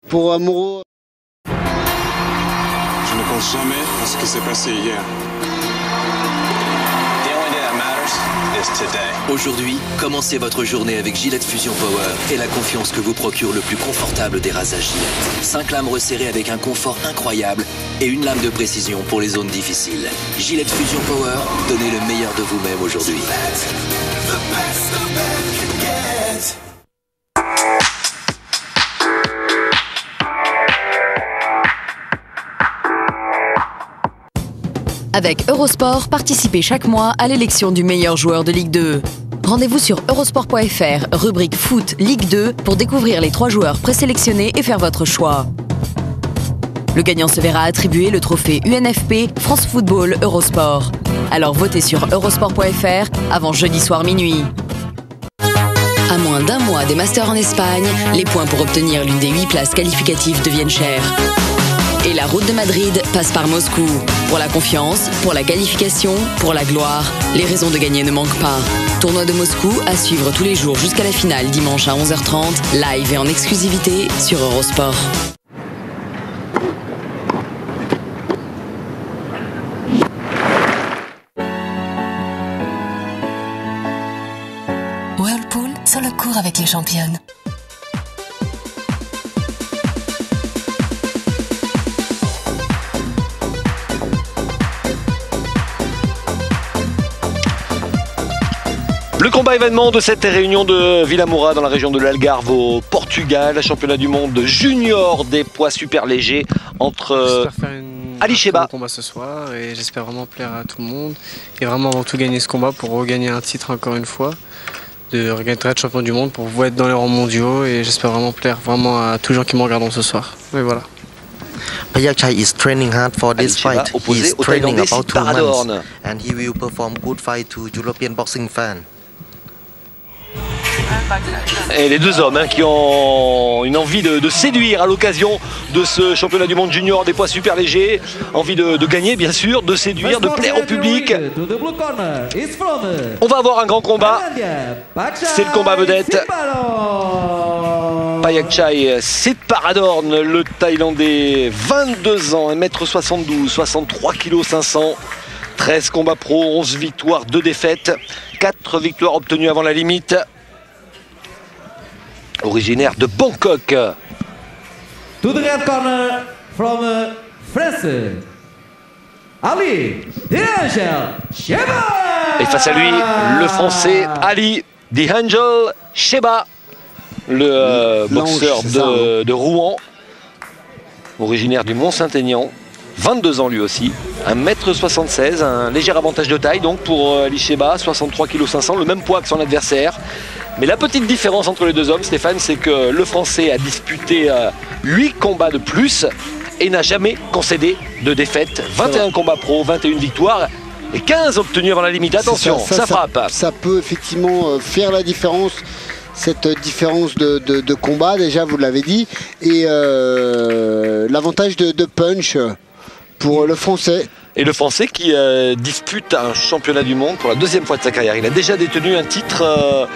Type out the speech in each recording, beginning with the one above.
Pour Moreau. Je ne pense jamais à ce qui s'est passé hier. Aujourd'hui, commencez votre journée avec Gillette Fusion Power et la confiance que vous procure le plus confortable des rasages Gillette. 5 lames resserrées avec un confort incroyable et une lame de précision pour les zones difficiles. Gillette Fusion Power, donnez le meilleur de vous-même aujourd'hui. Avec Eurosport, participez chaque mois à l'élection du meilleur joueur de Ligue 2. Rendez-vous sur eurosport.fr, rubrique Foot Ligue 2, pour découvrir les 3 joueurs présélectionnés et faire votre choix. Le gagnant se verra attribuer le trophée UNFP France Football Eurosport. Alors votez sur eurosport.fr avant jeudi soir minuit. À moins d'un mois des Masters en Espagne, les points pour obtenir l'une des 8 places qualificatives deviennent chers. Et la route de Madrid passe par Moscou. Pour la confiance, pour la qualification, pour la gloire, les raisons de gagner ne manquent pas. Tournoi de Moscou à suivre tous les jours jusqu'à la finale dimanche à 11h30, live et en exclusivité sur Eurosport. Whirlpool sur le court avec les championnes. Le combat événement de cette réunion de Vilamoura dans la région de l'Algarve au Portugal, championnat du monde junior des poids super légers entre Ali Cheba. Un combat ce soir et j'espère vraiment plaire à tout le monde et vraiment avant tout gagner ce combat pour regagner un titre encore une fois, de regagner être champion du monde pour vous être dans les rangs mondiaux et j'espère vraiment plaire vraiment à tous les gens qui me regardent ce soir. Et voilà. Payakchai is training hard for this fight. He is training about 2 months and he will perform good fight to European boxing fans. Et les deux hommes qui ont une envie de séduire à l'occasion de ce championnat du monde junior des poids super légers. Envie de gagner bien sûr, de séduire, de plaire au public. On va avoir un grand combat. C'est le combat vedette. Payakchai Sitparadorn, le Thaïlandais, 22 ans, 1m72, 63 kg 500. 13 combats pro, 11 victoires, 2 défaites. 4 victoires obtenues avant la limite. Originaire de Bangkok. To the red corner from France, Ali The Angel Cheba. Et face à lui, le français Ali The Angel Cheba, le boxeur de Rouen, originaire du Mont-Saint-Aignan. 22 ans lui aussi, 1m76, un léger avantage de taille donc pour Ali Cheba, 63 kg 500, le même poids que son adversaire. Mais la petite différence entre les deux hommes, Stéphane, c'est que le Français a disputé 8 combats de plus et n'a jamais concédé de défaite. 21 combats pro, 21 victoires et 15 obtenus avant la limite. Attention, ça frappe. Ça peut effectivement faire la différence. Cette différence de combat, déjà vous l'avez dit, et l'avantage de punch pour le Français. Et le Français qui dispute un championnat du monde pour la 2e fois de sa carrière. Il a déjà détenu un titre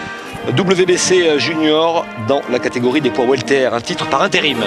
WBC junior dans la catégorie des poids welter, un titre par intérim.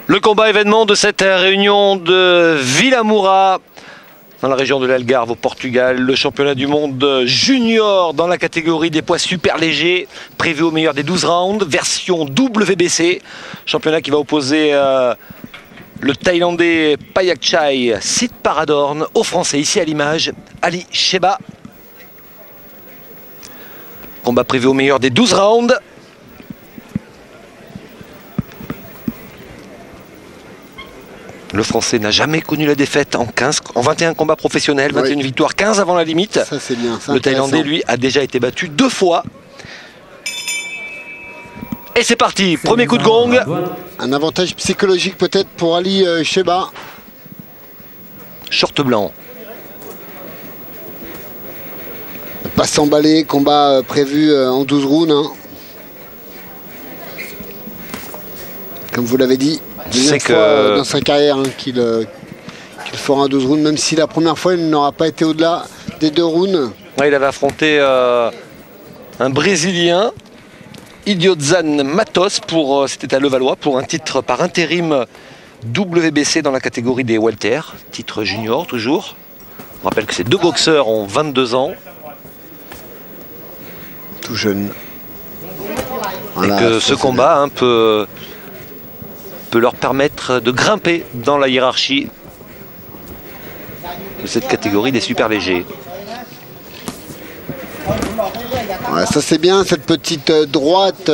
Le combat événement de cette réunion de Vilamoura, dans la région de l'Algarve au Portugal, le championnat du monde junior dans la catégorie des poids super légers, prévu au meilleur des 12 rounds, version WBC. Championnat qui va opposer le Thaïlandais Payakchai Sitparadorn au Français, ici à l'image, Ali Sheba. Combat prévu au meilleur des 12 rounds. Le Français n'a jamais connu la défaite en 21 combats professionnels, 21 victoires, 15 avant la limite. Ça, c'est bien. Le Thaïlandais, lui, a déjà été battu 2 fois. Et c'est parti, premier coup de gong. Un avantage psychologique peut-être pour Ali Sheba. Short blanc. Pas s'emballer, combat prévu en 12 rounds. Hein. Comme vous l'avez dit. Deuxième fois dans sa carrière hein, qu'il fera un 12 rounds, même si la première fois il n'aura pas été au-delà des 2 rounds. Ouais, il avait affronté un Brésilien, Idiotzan Matos, c'était à Levallois, pour un titre par intérim WBC dans la catégorie des welter, titre junior toujours. On rappelle que ces 2 boxeurs ont 22 ans. Tout jeune. Voilà, et que ce combat hein, peut leur permettre de grimper dans la hiérarchie de cette catégorie des super légers. Ouais, ça c'est bien cette petite droite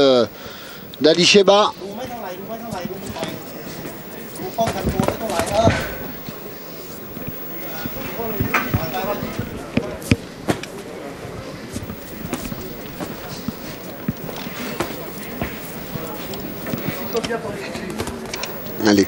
d'Ali Sheba. Allez.